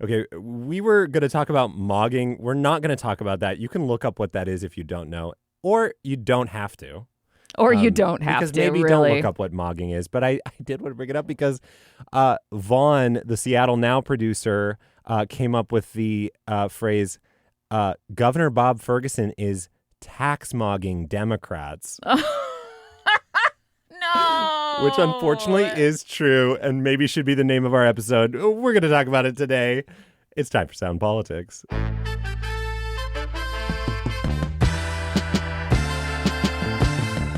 Okay, we were going to talk about mogging. We're not going to talk about that. You can look up what that is if you don't know, or you don't have to. Or you don't have because to, maybe really. don't look up what mogging is. But I did want to bring it up because Vaughn, the Seattle Now producer, came up with the phrase, Governor Bob Ferguson is tax mogging Democrats. No. Which unfortunately is true and maybe should be the name of our episode. We're going to talk about it today. It's time for Sound Politics.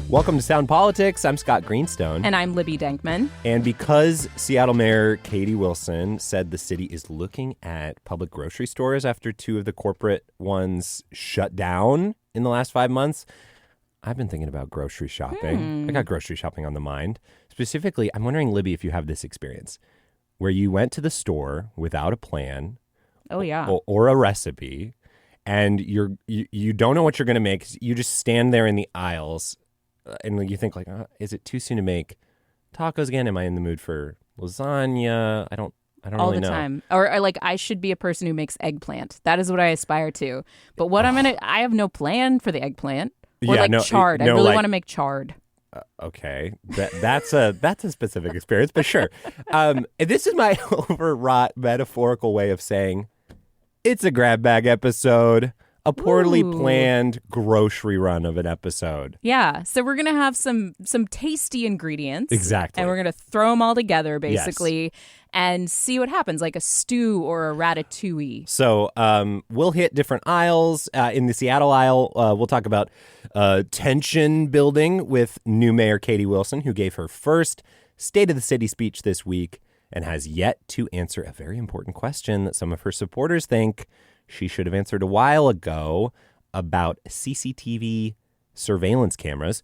Welcome to Sound Politics. I'm Scott Greenstone. And I'm Libby Denkmann. And because Seattle Mayor Katie Wilson said the city is looking at public grocery stores after two of the corporate ones shut down in the last 5 months, I've been thinking about grocery shopping. I got grocery shopping on the mind. Specifically, I'm wondering, Libby, if you have this experience where you went to the store without a plan or a recipe, and you don't know what you're going to make. You just stand there in the aisles and you think like, is it too soon to make tacos again? Am I in the mood for lasagna? I don't all really the know. time. Or like, I should be a person who makes eggplant. That is what I aspire to. But what I have no plan for the eggplant. Or chard. I really want to make chard. Okay, that's a specific experience, but sure. This is my overwrought metaphorical way of saying it's a grab bag episode, a poorly planned grocery run of an episode. Yeah, so we're gonna have some tasty ingredients, exactly, and we're gonna throw them all together, basically, and see what happens, like a stew or a ratatouille. So we'll hit different aisles. In the Seattle aisle, we'll talk about tension building with new Mayor Katie Wilson, who gave her first State of the City speech this week and has yet to answer a very important question that some of her supporters think she should have answered a while ago about CCTV surveillance cameras.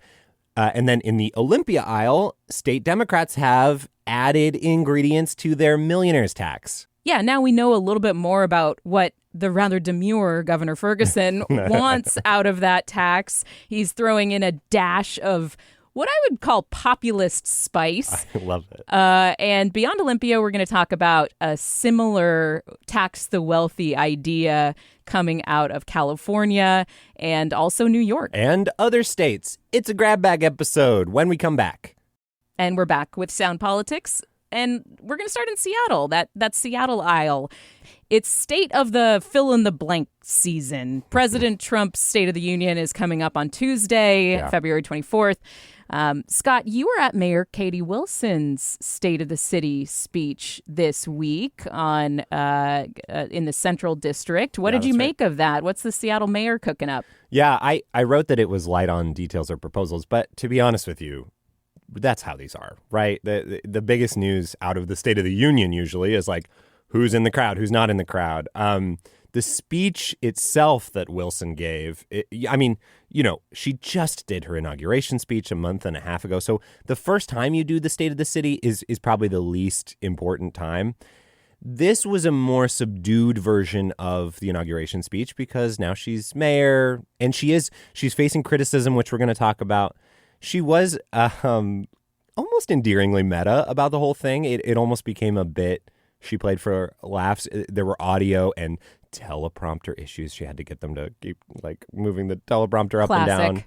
And then in the Olympia aisle, state Democrats have added ingredients to their millionaire's tax. Yeah, now we know a little bit more about what the rather demure Governor Ferguson wants out of that tax. He's throwing in a dash of what I would call populist spice. I love it. And beyond Olympia, we're going to talk about a similar tax the wealthy idea coming out of California and also New York. And other states. It's a grab bag episode when we come back. And we're back with Sound Politics. And we're going to start in Seattle, that Seattle aisle. It's state of the fill-in-the-blank season. President Trump's State of the Union is coming up on Tuesday, February 24th. Scott, you were at Mayor Katie Wilson's State of the City speech this week in the Central District. What did you make of that? What's the Seattle mayor cooking up? Yeah, I wrote that it was light on details or proposals, but to be honest with you, that's how these are, right? The biggest news out of the State of the Union usually is like, who's in the crowd, who's not in the crowd. The speech itself that Wilson gave, she just did her inauguration speech a month and a half ago. So the first time you do the State of the City is probably the least important time. This was a more subdued version of the inauguration speech because now she's mayor and she's facing criticism, which we're going to talk about. She was almost endearingly meta about the whole thing. It almost became a bit. She played for laughs. There were audio and teleprompter issues. She had to get them to keep moving the teleprompter up Classic.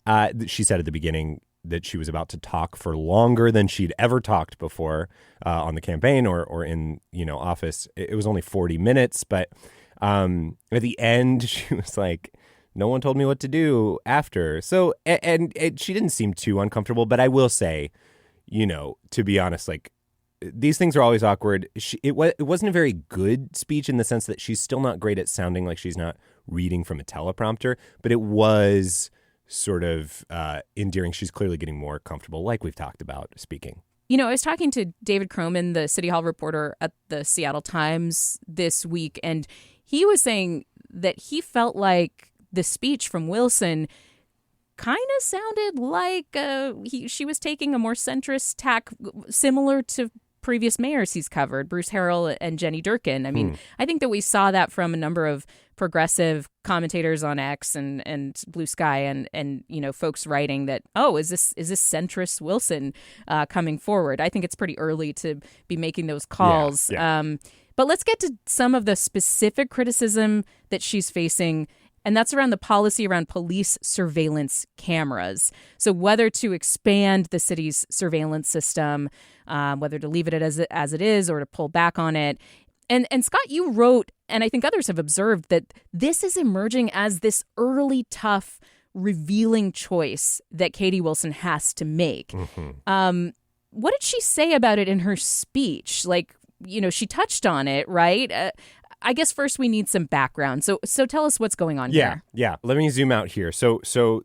And down. She said at the beginning that she was about to talk for longer than she'd ever talked before on the campaign or in office. It was only 40 minutes, but at the end she was like, no one told me what to do after. So, and she didn't seem too uncomfortable, but I will say, to be honest, these things are always awkward. It wasn't a very good speech in the sense that she's still not great at sounding like she's not reading from a teleprompter, but it was sort of endearing. She's clearly getting more comfortable, like we've talked about, speaking. I was talking to David Croman, the City Hall reporter at the Seattle Times this week, and he was saying that he felt like the speech from Wilson kind of sounded like she was taking a more centrist tack, similar to previous mayors he's covered, Bruce Harrell and Jenny Durkin. I mean, I think that we saw that from a number of progressive commentators on X and Blue Sky and folks writing that, is this centrist Wilson coming forward? I think it's pretty early to be making those calls. Yeah. But let's get to some of the specific criticism that she's facing, and that's around the policy around police surveillance cameras. So whether to expand the city's surveillance system, whether to leave it as it is or to pull back on it. And Scott, you wrote, and I think others have observed, that this is emerging as this early, tough, revealing choice that Katie Wilson has to make. What did she say about it in her speech? Like, she touched on it, right? I guess first we need some background. So tell us what's going on here. Yeah. Let me zoom out here. So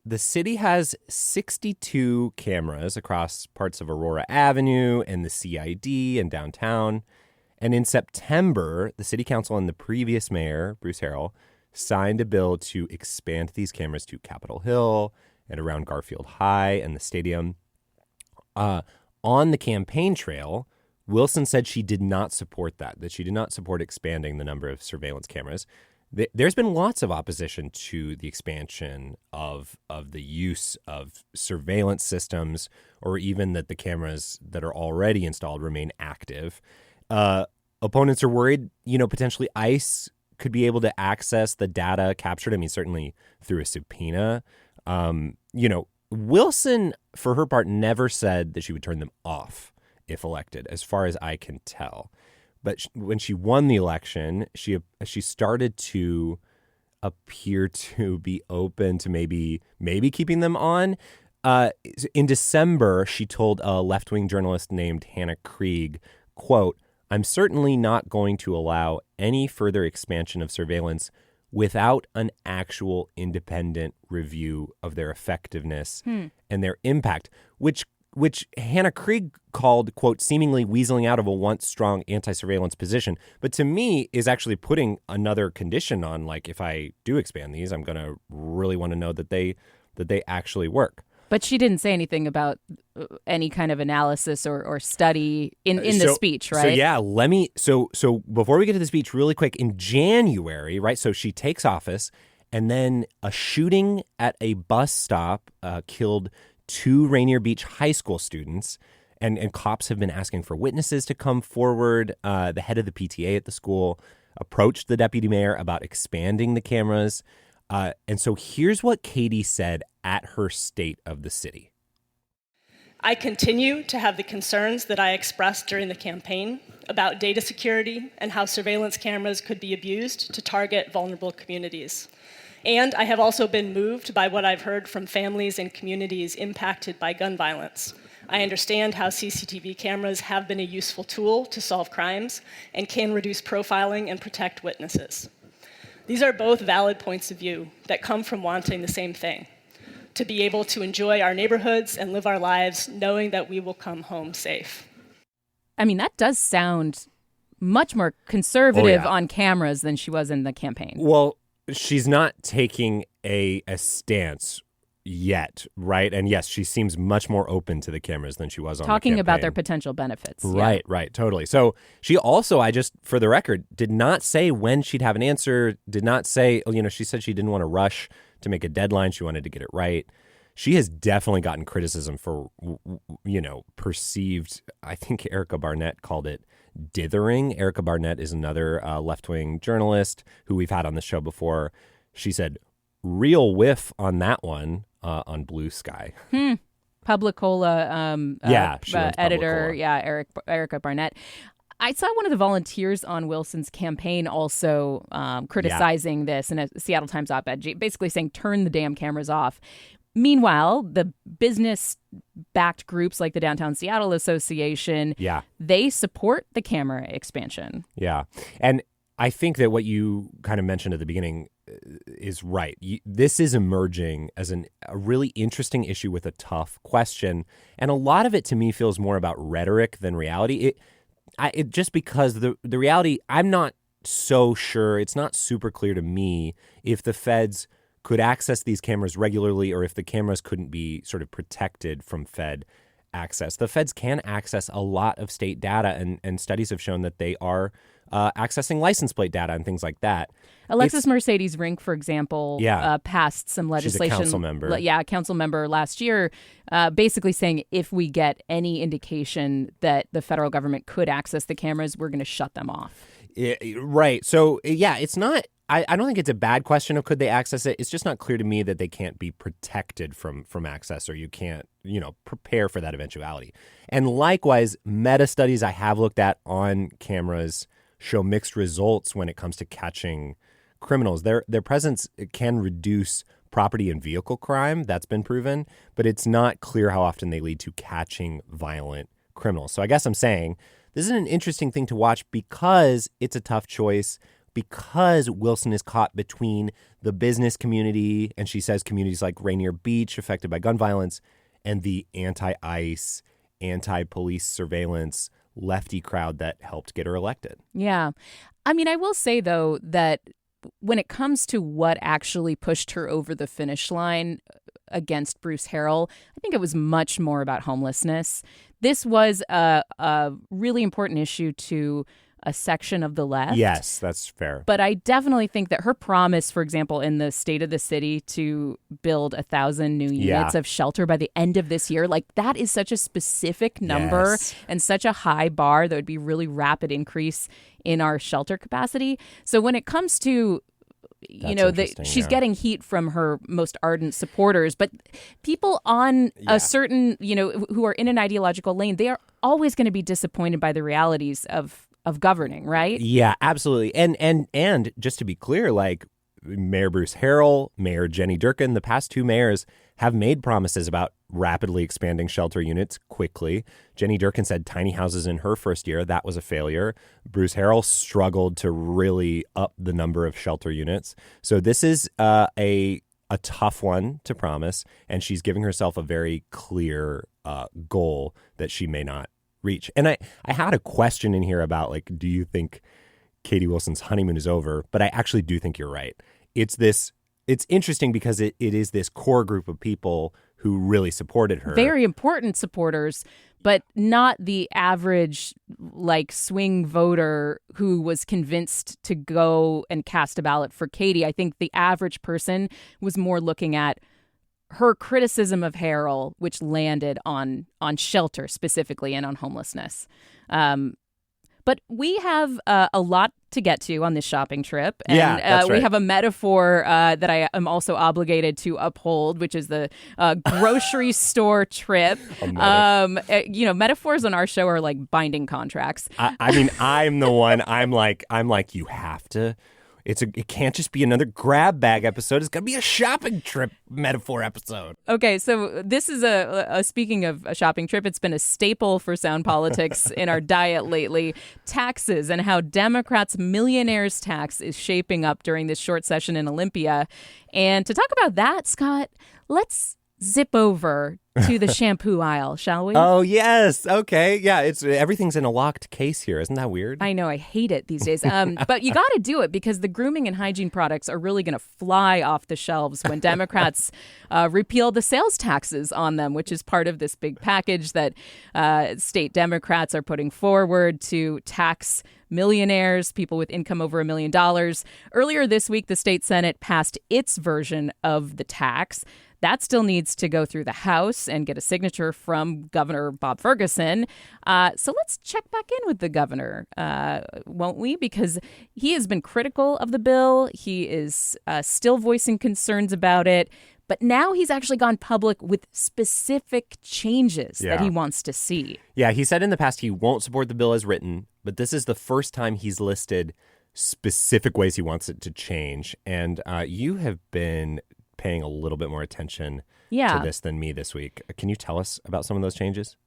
the city has 62 cameras across parts of Aurora Avenue and the CID and downtown. And in September, the city council and the previous mayor, Bruce Harrell, signed a bill to expand these cameras to Capitol Hill and around Garfield High and the stadium. On the campaign trail, Wilson said she did not support that she did not support expanding the number of surveillance cameras. There's been lots of opposition to the expansion of the use of surveillance systems, or even that the cameras that are already installed remain active. Opponents are worried, potentially ICE could be able to access the data captured. I mean, certainly through a subpoena. Wilson, for her part, never said that she would turn them off if elected, as far as I can tell. But when she won the election, she started to appear to be open to maybe keeping them on. In December, she told a left-wing journalist named Hannah Krieg, quote, "I'm certainly not going to allow any further expansion of surveillance without an actual independent review of their effectiveness and their impact," which Hannah Krieg called, quote, "seemingly weaseling out of a once strong anti-surveillance position," but to me is actually putting another condition on, like, if I do expand these, I'm going to really want to know that they actually work. But she didn't say anything about any kind of analysis or study in the speech, right? So yeah, so before we get to the speech, really quick, in January, right? So she takes office, and then a shooting at a bus stop killed 2 Rainier Beach high school students, and cops have been asking for witnesses to come forward. The head of the PTA at the school approached the deputy mayor about expanding the cameras. And so here's what Katie said at her State of the City. I continue to have the concerns that I expressed during the campaign about data security and how surveillance cameras could be abused to target vulnerable communities. And I have also been moved by what I've heard from families and communities impacted by gun violence. I understand how CCTV cameras have been a useful tool to solve crimes and can reduce profiling and protect witnesses. These are both valid points of view that come from wanting the same thing: to be able to enjoy our neighborhoods and live our lives knowing that we will come home safe. I mean, that does sound much more conservative on cameras than she was in the campaign. Well, she's not taking a stance yet, right? And yes, she seems much more open to the cameras than she was on talking the about their potential benefits. Right, totally. So she also, for the record, did not say when she'd have an answer, did not say, she said she didn't want to rush to make a deadline. She wanted to get it right. She has definitely gotten criticism for, perceived, I think Erica Barnett called it dithering. Erica Barnett is another left-wing journalist who we've had on the show before. She said, real whiff on that one on Blue Sky. Publicola editor, Publicola. Erica Barnett. I saw one of the volunteers on Wilson's campaign also criticizing this in a Seattle Times op-ed, basically saying, turn the damn cameras off. Meanwhile, the business-backed groups like the Downtown Seattle Association, they support the camera expansion. Yeah. And I think that what you kind of mentioned at the beginning is right. This is emerging as a really interesting issue with a tough question. And a lot of it to me feels more about rhetoric than reality. It just because the reality, I'm not so sure. It's not super clear to me if the feds could access these cameras regularly or if the cameras couldn't be sort of protected from Fed access. The feds can access a lot of state data, and studies have shown that they are accessing license plate data and things like that. Alexis Mercedes Rink, for example, passed some legislation. She's a council member. A council member last year, basically saying if we get any indication that the federal government could access the cameras, we're going to shut them off. Right. So, yeah, it's not. I don't think it's a bad question of could they access it. It's just not clear to me that they can't be protected from access, or you can't, prepare for that eventuality. And likewise, meta studies I have looked at on cameras show mixed results when it comes to catching criminals. Their presence can reduce property and vehicle crime. That's been proven, but it's not clear how often they lead to catching violent criminals. So I guess I'm saying this is an interesting thing to watch because it's a tough choice, because Wilson is caught between the business community, and she says communities like Rainier Beach affected by gun violence, and the anti-ICE, anti-police surveillance lefty crowd that helped get her elected. Yeah. I mean, I will say, though, that when it comes to what actually pushed her over the finish line against Bruce Harrell, I think it was much more about homelessness. This was a really important issue to a section of the left. Yes, that's fair. But I definitely think that her promise, for example, in the state of the city to build 1,000 new units of shelter by the end of this year, like that is such a specific number and such a high bar that would be really rapid increase in our shelter capacity. So when it comes to she's getting heat from her most ardent supporters, but people on a certain, who are in an ideological lane, they are always going to be disappointed by the realities of governing, right? Yeah, absolutely. And just to be clear, like Mayor Bruce Harrell, Mayor Jenny Durkan, the past two mayors have made promises about rapidly expanding shelter units quickly. Jenny Durkan said tiny houses in her first year. That was a failure. Bruce Harrell struggled to really up the number of shelter units. So this is a tough one to promise, and she's giving herself a very clear goal that she may not reach. And I had a question in here about, like, do you think Katie Wilson's honeymoon is over? But I actually do think you're right. It's interesting because it is this core group of people who really supported her. Very important supporters, but not the average, like, swing voter who was convinced to go and cast a ballot for Katie. I think the average person was more looking at her criticism of Harrell, which landed on shelter specifically and on homelessness. But we have a lot to get to on this shopping trip. And that's right. We have a metaphor that I am also obligated to uphold, which is the grocery store trip. Metaphors on our show are like binding contracts. I mean, I'm the one. I'm like, you have to. It can't just be another grab bag episode. It's got to be a shopping trip metaphor episode. Okay, so this is speaking of a shopping trip, it's been a staple for Sound Politics in our diet lately. Taxes and how Democrats' millionaires tax is shaping up during this short session in Olympia. And to talk about that, Scott, let's zip over to the shampoo aisle, shall we? Oh, yes. Okay. Yeah, everything's in a locked case here. Isn't that weird? I know. I hate it these days. But you got to do it because the grooming and hygiene products are really going to fly off the shelves when Democrats repeal the sales taxes on them, which is part of this big package that state Democrats are putting forward to tax millionaires, people with income over $1 million. Earlier this week, the state Senate passed its version of the tax. That still needs to go through the House and get a signature from Governor Bob Ferguson. So let's check back in with the governor, won't we? Because he has been critical of the bill. He is still voicing concerns about it. But now he's actually gone public with specific changes that he wants to see. Yeah, he said in the past he won't support the bill as written, but this is the first time he's listed specific ways he wants it to change. And you have been paying a little bit more attention to this than me this week. Can you tell us about some of those changes?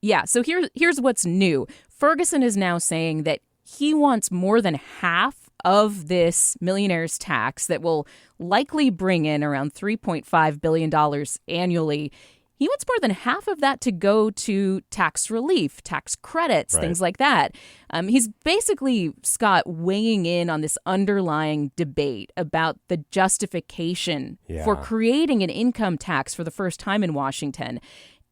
Yeah, so here's what's new. Ferguson is now saying that he wants more than half of this millionaire's tax that will likely bring in around $3.5 billion annually. He wants more than half of that to go to tax relief, tax credits, things like that. He's basically, Scott, weighing in on this underlying debate about the justification for creating an income tax for the first time in Washington.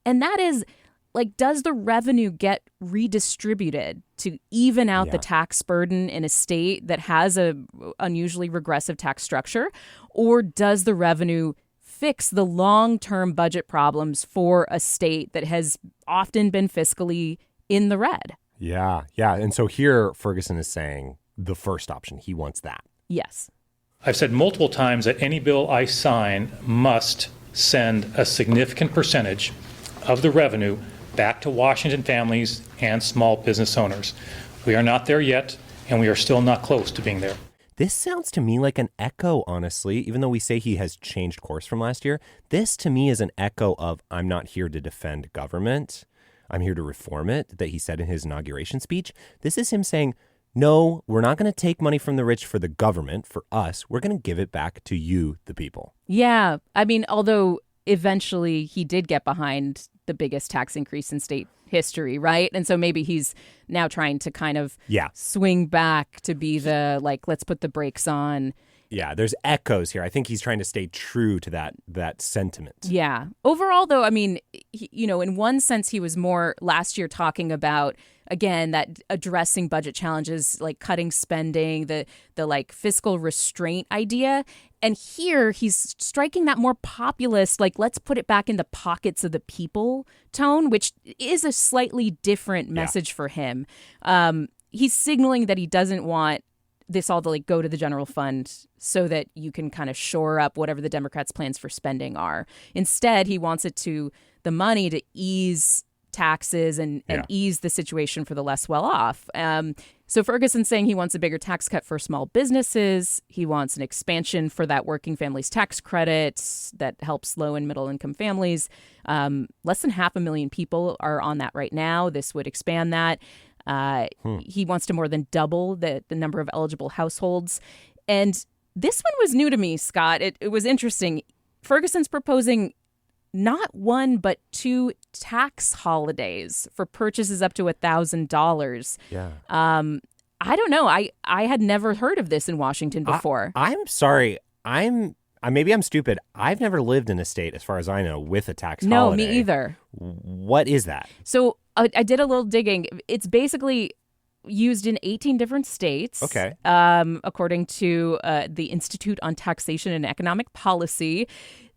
And that is, like, does the revenue get redistributed to even out the tax burden in a state that has a unusually regressive tax structure? Or does the revenue fix the long-term budget problems for a state that has often been fiscally in the red? Yeah. And so here Ferguson is saying the first option. He wants that. Yes. I've said multiple times that any bill I sign must send a significant percentage of the revenue back to Washington families and small business owners. We are not there yet, and we are still not close to being there. This sounds to me like an echo, honestly, even though we say he has changed course from last year. This to me is an echo of I'm not here to defend government. I'm here to reform it, that he said in his inauguration speech. This is him saying, no, we're not going to take money from the rich for the government, for us. We're going to give it back to you, the people. Yeah. I mean, although eventually he did get behind the biggest tax increase in state history, right? And so maybe he's now trying to kind of swing back to be the, like, let's put the brakes on. Yeah, there's echoes here. I think he's trying to stay true to that sentiment. Yeah. Overall, though, I mean, in one sense, he was more last year talking about, again, that addressing budget challenges, like cutting spending, the like fiscal restraint idea. And here he's striking that more populist, like, let's put it back in the pockets of the people tone, which is a slightly different message for him. He's signaling that he doesn't want this all to like go to the general fund so that you can kind of shore up whatever the Democrats' plans for spending are. Instead, he wants the money to ease taxes and ease the situation for the less well off. So Ferguson's saying he wants a bigger tax cut for small businesses. He wants an expansion for that working families tax credit that helps low and middle income families. Less than 500,000 people are on that right now. This would expand that. He wants to more than double the number of eligible households. And this one was new to me, Scott. It was interesting. Ferguson's proposing not one, but 2 tax holidays for purchases up to $1,000. Yeah. I don't know. I had never heard of this in Washington before. I'm sorry. Maybe I'm stupid. I've never lived in a state, as far as I know, with a tax holiday. No, me either. What is that? So I did a little digging. It's basically used in 18 different states. Okay. According to the Institute on Taxation and Economic Policy.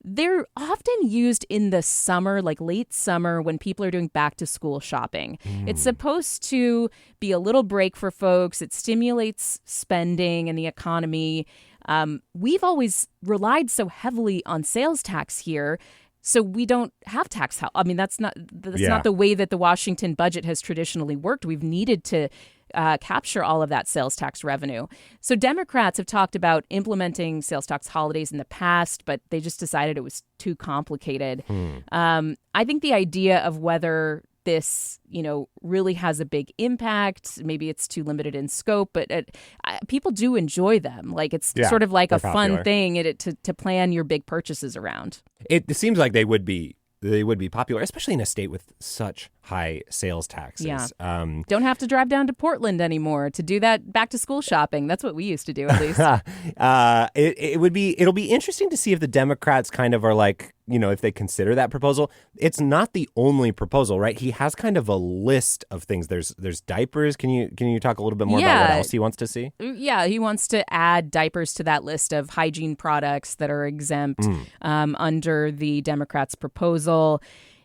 They're often used in the summer, like late summer, when people are doing back to school shopping. It's supposed to be a little break for folks. It stimulates spending and the economy. We've always relied so heavily on sales tax here. So we don't have tax help. I mean, that's not the way that the Washington budget has traditionally worked. We've needed to capture all of that sales tax revenue. So Democrats have talked about implementing sales tax holidays in the past, but they just decided it was too complicated. I think the idea of whether this, really has a big impact, maybe it's too limited in scope, but people do enjoy them. Like it's sort of like a fun thing to plan your big purchases around. It seems like they would be popular, especially in a state with such high sales taxes. Yeah. Don't have to drive down to Portland anymore to do that back to school shopping. That's what we used to do, at least. It'll be interesting to see if the Democrats kind of are like, if they consider that proposal. It's not the only proposal, right? He has kind of a list of things. There's diapers. Can you talk a little bit more about what else he wants to see? Yeah, he wants to add diapers to that list of hygiene products that are exempt under the Democrats' proposal.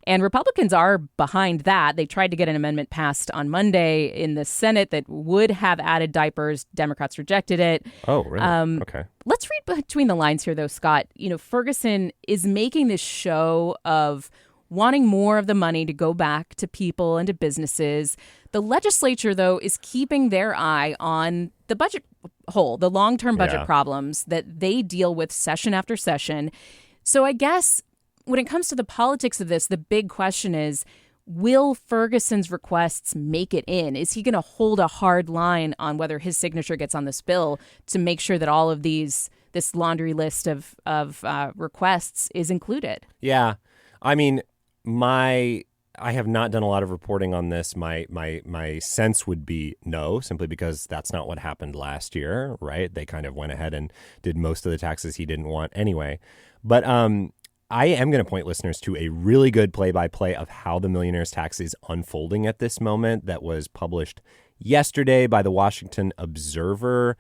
And Republicans are behind that. They tried to get an amendment passed on Monday in the Senate that would have added diapers. Democrats rejected it. Oh, really? Okay. Let's read between the lines here, though, Scott. Ferguson is making this show of wanting more of the money to go back to people and to businesses. The legislature, though, is keeping their eye on the budget hole, the long-term budget problems that they deal with session after session. So I guess when it comes to the politics of this, the big question is, will Ferguson's requests make it in? Is he going to hold a hard line on whether his signature gets on this bill to make sure that all of this laundry list of requests is included? Yeah. I mean, I have not done a lot of reporting on this. My sense would be no, simply because that's not what happened last year, right? They kind of went ahead and did most of the taxes he didn't want anyway. But I am going to point listeners to a really good play-by-play of how the millionaire's tax is unfolding at this moment that was published yesterday by the Washington Observer.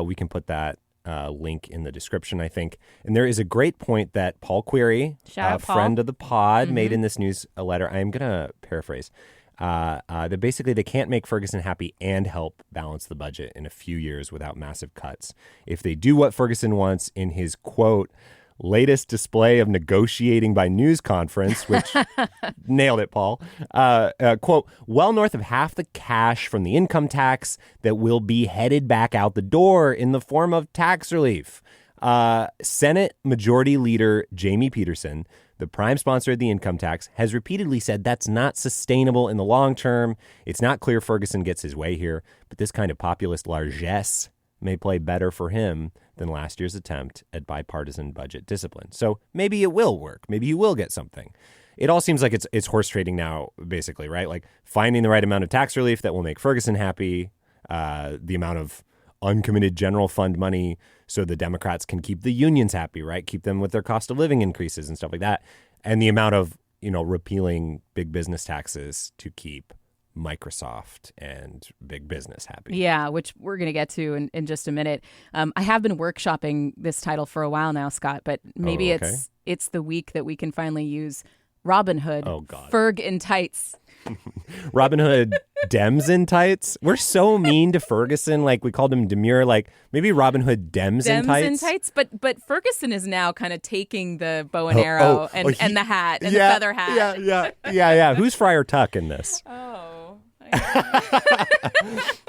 We can put that link in the description, I think. And there is a great point that Paul Query, a friend of the pod, made in this newsletter. I am going to paraphrase. that basically they can't make Ferguson happy and help balance the budget in a few years without massive cuts. If they do what Ferguson wants in his, quote, latest display of negotiating by news conference, which nailed it, Paul, quote, well north of half the cash from the income tax that will be headed back out the door in the form of tax relief. Senate Majority Leader Jamie Peterson, the prime sponsor of the income tax, has repeatedly said that's not sustainable in the long term. It's not clear Ferguson gets his way here, but this kind of populist largesse may play better for him than last year's attempt at bipartisan budget discipline. So maybe it will work. Maybe he will get something. It all seems like it's horse trading now, basically, right? Like finding the right amount of tax relief that will make Ferguson happy, the amount of uncommitted general fund money so the Democrats can keep the unions happy, right? Keep them with their cost of living increases and stuff like that. And the amount of, repealing big business taxes to keep Microsoft and big business happy. Yeah, which we're going to get to in just a minute. I have been workshopping this title for a while now, Scott, but maybe it's the week that we can finally use Robin Hood, Ferg in tights. Robin Hood, Dems in tights. We're so mean to Ferguson. Like we called him demure. Like maybe Robin Hood, Dems in tights. But Ferguson is now kind of taking the bow and arrow and the hat and the feather hat. Yeah. Who's Friar Tuck in this? Oh.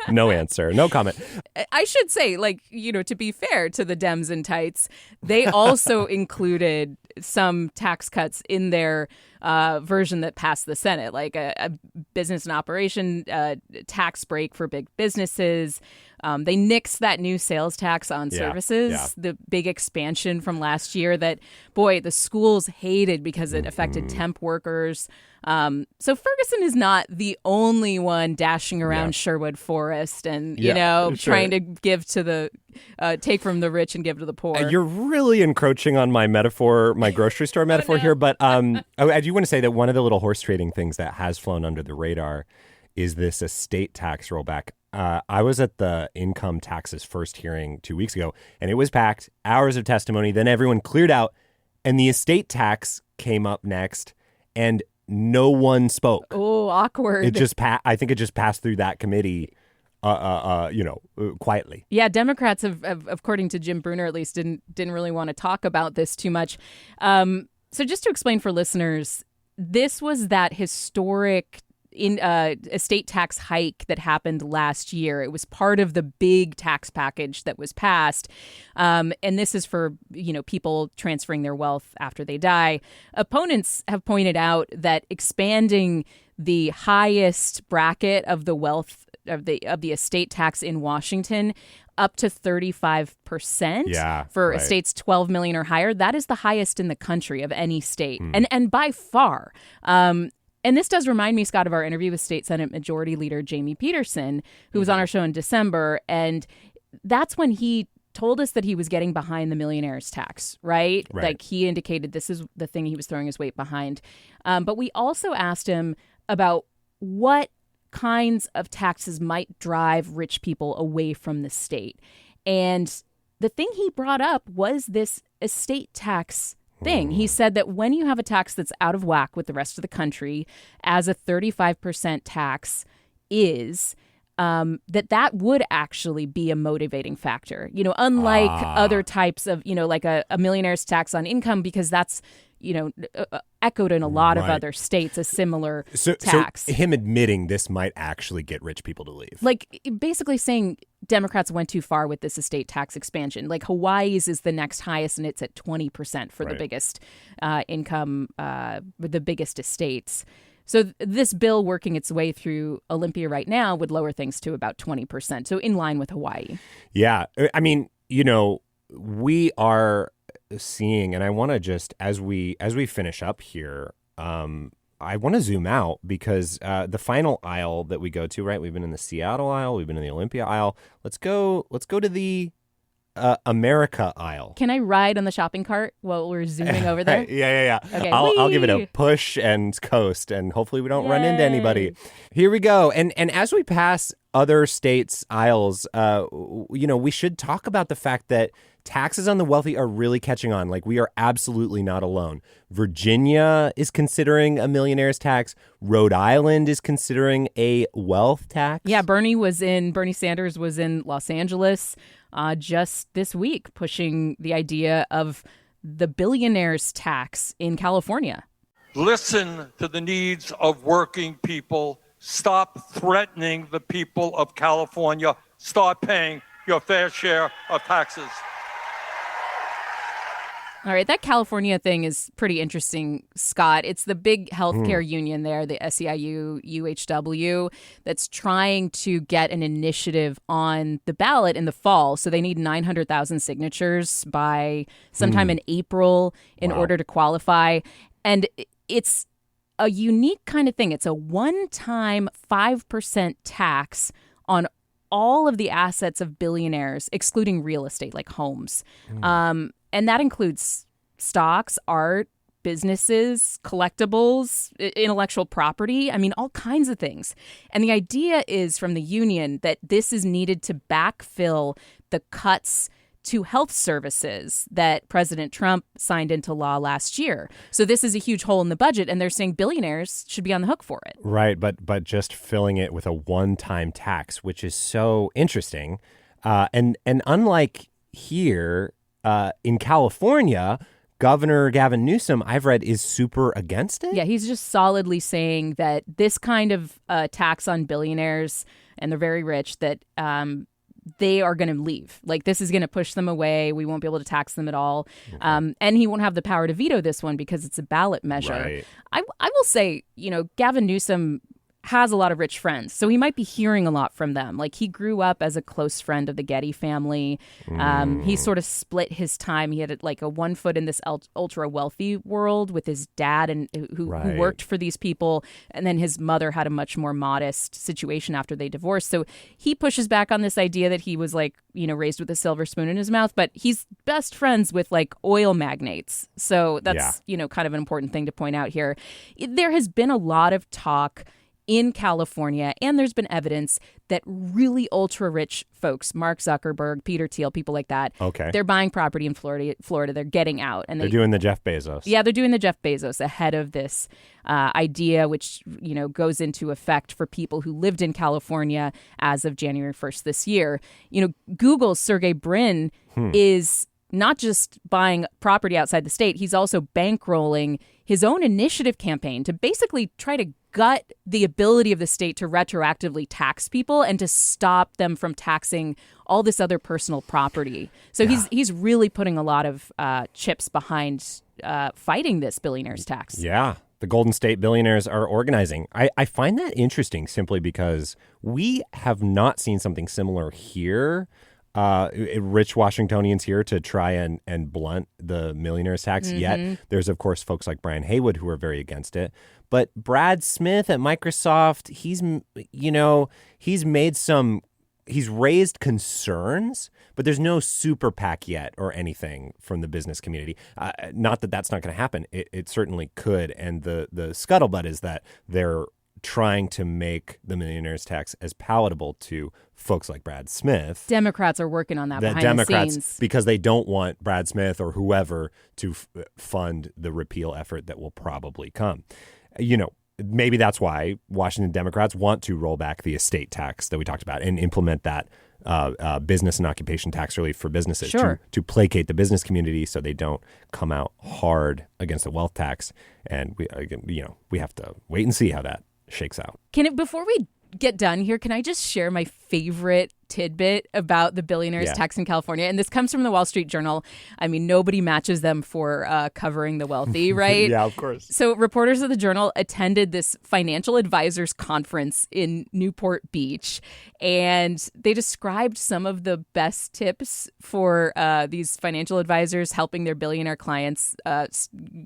No answer. No comment. I should say, to be fair to the Dems in tights, they also included some tax cuts in their version that passed the Senate, like a business and operation tax break for big businesses. They nixed that new sales tax on services, the big expansion from last year that, boy, the schools hated because it affected temp workers. So Ferguson is not the only one dashing around Sherwood Forest and, trying to give to the take from the rich and give to the poor. You're really encroaching on my metaphor, my grocery store metaphor here. But I do want to say that one of the little horse trading things that has flown under the radar is this estate tax rollback. I was at the income taxes first hearing 2 weeks ago, and it was packed, hours of testimony. Then everyone cleared out, and the estate tax came up next, and no one spoke. Oh, awkward. It just I think it just passed through that committee, quietly. Yeah, Democrats have, according to Jim Brunner at least, didn't really want to talk about this too much. So just to explain for listeners, this was that historic estate tax hike that happened last year. It was part of the big tax package that was passed. And this is for, people transferring their wealth after they die. Opponents have pointed out that expanding the highest bracket of the wealth of the estate tax in Washington up to 35% for estates 12 million or higher, that is the highest in the country of any state. And by far. And this does remind me, Scott, of our interview with State Senate Majority Leader Jamie Peterson, who was on our show in December. And that's when he told us that he was getting behind the millionaire's tax, right? Like he indicated this is the thing he was throwing his weight behind. But we also asked him about what kinds of taxes might drive rich people away from the state. And the thing he brought up was this estate tax thing. He said that when you have a tax that's out of whack with the rest of the country, as a 35% tax is, that would actually be a motivating factor. Unlike other types of, like a millionaire's tax on income, because that's, echoed in a lot of other states, a similar tax. So him admitting this might actually get rich people to leave. Like basically saying Democrats went too far with this estate tax expansion. Like Hawaii's is the next highest, and it's at 20% for the biggest income, the biggest estates. So this bill working its way through Olympia right now would lower things to about 20%. So in line with Hawaii. Yeah. I mean, we are seeing, and I want to just, as we finish up here, I want to zoom out because the final aisle that we go to, right? We've been in the Seattle aisle, we've been in the Olympia aisle. Let's go to the America aisle. Can I ride on the shopping cart while we're zooming over there? Yeah. Okay, I'll give it a push and coast, and hopefully we don't run into anybody. Here we go. And as we pass other states' aisles, we should talk about the fact that taxes on the wealthy are really catching on. Like, we are absolutely not alone. Virginia is considering a millionaire's tax. Rhode Island is considering a wealth tax. Yeah, Bernie Sanders was in Los Angeles just this week pushing the idea of the billionaire's tax in California. Listen to the needs of working people. Stop threatening the people of California. Start paying your fair share of taxes. All right, that California thing is pretty interesting, Scott. It's the big healthcare union there, the SEIU UHW, that's trying to get an initiative on the ballot in the fall. So they need 900,000 signatures by sometime in April in order to qualify. And it's a unique kind of thing. It's a one-time 5% tax on all of the assets of billionaires, excluding real estate like homes. And that includes stocks, art, businesses, collectibles, intellectual property. I mean, all kinds of things. And the idea is from the union that this is needed to backfill the cuts to health services that President Trump signed into law last year. So this is a huge hole in the budget, and they're saying billionaires should be on the hook for it. Right, but just filling it with a one-time tax, which is so interesting. And unlike here, in California, Governor Gavin Newsom, I've read, is super against it. Yeah, he's just solidly saying that this kind of tax on billionaires, and they're very rich, that they are going to leave. Like, this is going to push them away. We won't be able to tax them at all. And he won't have the power to veto this one because it's a ballot measure. Right. I will say, Gavin Newsom has a lot of rich friends, so he might be hearing a lot from them. Like, he grew up as a close friend of the Getty family. He sort of split his time. He had like a one foot in this ultra wealthy world with his dad and who worked for these people, and then his mother had a much more modest situation after they divorced. So he pushes back on this idea that he was like, raised with a silver spoon in his mouth, but he's best friends with like oil magnates. So that's kind of an important thing to point out here. There has been a lot of talk in California, and there's been evidence that really ultra-rich folks, Mark Zuckerberg, Peter Thiel, people like that, they're buying property in Florida. They're getting out. And they're doing the Jeff Bezos. Yeah, they're doing the Jeff Bezos ahead of this idea, which, goes into effect for people who lived in California as of January 1st this year. Google's Sergey Brin is not just buying property outside the state, he's also bankrolling his own initiative campaign to basically try to gut the ability of the state to retroactively tax people and to stop them from taxing all this other personal property. So he's really putting a lot of chips behind fighting this billionaire's tax. Yeah. The Golden State billionaires are organizing. I find that interesting simply because we have not seen something similar here. Rich Washingtonians here to try and blunt the millionaire's tax. Yet there's, of course, folks like Brian Haywood who are very against it. But Brad Smith at Microsoft, he's raised concerns, but there's no super PAC yet or anything from the business community. Not that that's not going to happen. It certainly could. And the scuttlebutt is that they're trying to make the millionaire's tax as palatable to folks like Brad Smith. Democrats are working on that behind the scenes. Because they don't want Brad Smith or whoever to fund the repeal effort that will probably come. Maybe that's why Washington Democrats want to roll back the estate tax that we talked about and implement that business and occupation tax relief for businesses to placate the business community so they don't come out hard against the wealth tax. And we have to wait and see how that shakes out. Before we get done here, can I just share my favorite tidbit about the billionaire's tax in California? And this comes from the Wall Street Journal. I mean, nobody matches them for covering the wealthy, right? Yeah, of course. So reporters of the Journal attended this financial advisors conference in Newport Beach, and they described some of the best tips for these financial advisors helping their billionaire clients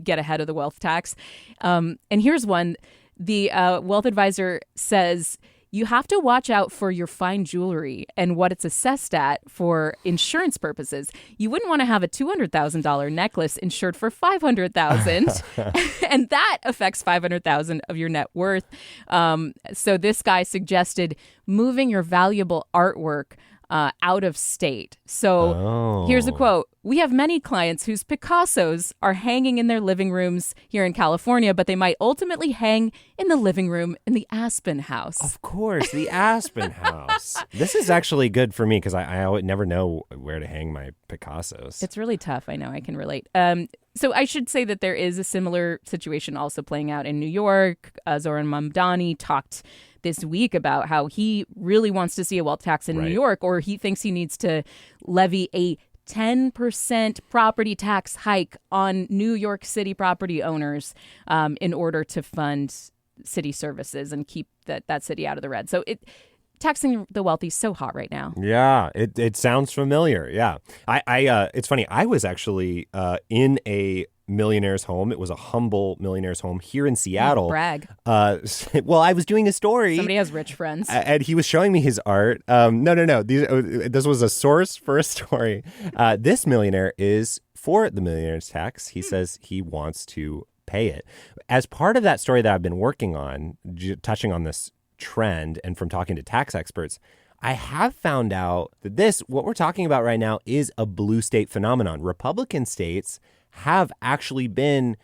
get ahead of the wealth tax. And here's one. The wealth advisor says, you have to watch out for your fine jewelry and what it's assessed at for insurance purposes. You wouldn't want to have a $200,000 necklace insured for $500,000, and that affects $500,000 of your net worth. So this guy suggested moving your valuable artwork out of state. So here's a quote. We have many clients whose Picassos are hanging in their living rooms here in California, but they might ultimately hang in the living room in the Aspen House. Of course, the Aspen House. This is actually good for me because I would never know where to hang my Picassos. It's really tough. I know. I can relate. So I should say that there is a similar situation also playing out in New York. Zoran Mamdani talked this week about how he really wants to see a wealth tax in New York, or he thinks he needs to levy a 10% property tax hike on New York City property owners in order to fund city services and keep that city out of the red. So taxing the wealthy is so hot right now. Yeah, it sounds familiar. Yeah. It's funny. I was actually in a millionaire's home. It was a humble millionaire's home here in Seattle. Brag. Well, I was doing a story. Somebody has rich friends. And he was showing me his art. No. This was a source for a story. This millionaire is for the millionaire's tax. He says he wants to pay it. As part of that story that I've been working on, touching on this trend and from talking to tax experts, I have found out that what we're talking about right now is a blue state phenomenon. Republican states have actually been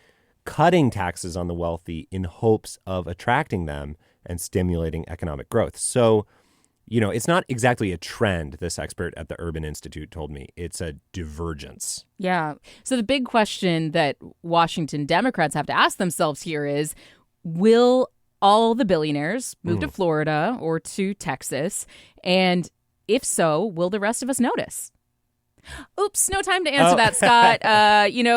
cutting taxes on the wealthy in hopes of attracting them and stimulating economic growth. So, it's not exactly a trend, this expert at the Urban Institute told me. It's a divergence. Yeah. So the big question that Washington Democrats have to ask themselves here is, will all the billionaires move to Florida or to Texas? And if so, will the rest of us notice? Oops, no time to answer that, Scott.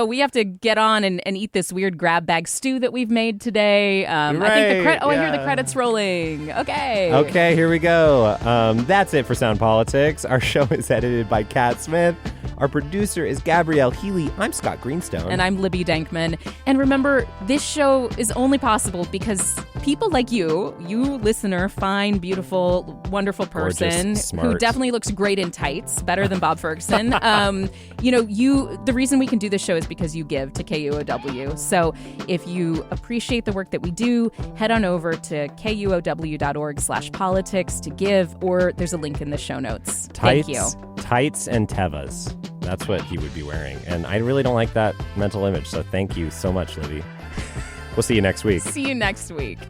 We have to get on and eat this weird grab bag stew that we've made today. I think I hear the credits rolling. Okay, here we go. That's it for Sound Politics. Our show is edited by Cat Smith. Our producer is Gabrielle Healy. I'm Scott Greenstone. And I'm Libby Denkmann. And remember, this show is only possible because people like you listener, fine, beautiful, wonderful person, gorgeous, smart, who definitely looks great in tights, better than Bob Ferguson. The reason we can do this show is because you give to KUOW. So if you appreciate the work that we do, head on over to KUOW.org/politics to give, or there's a link in the show notes. Thank you. Tights and Tevas. That's what he would be wearing. And I really don't like that mental image. So thank you so much, Libby. We'll see you next week. See you next week.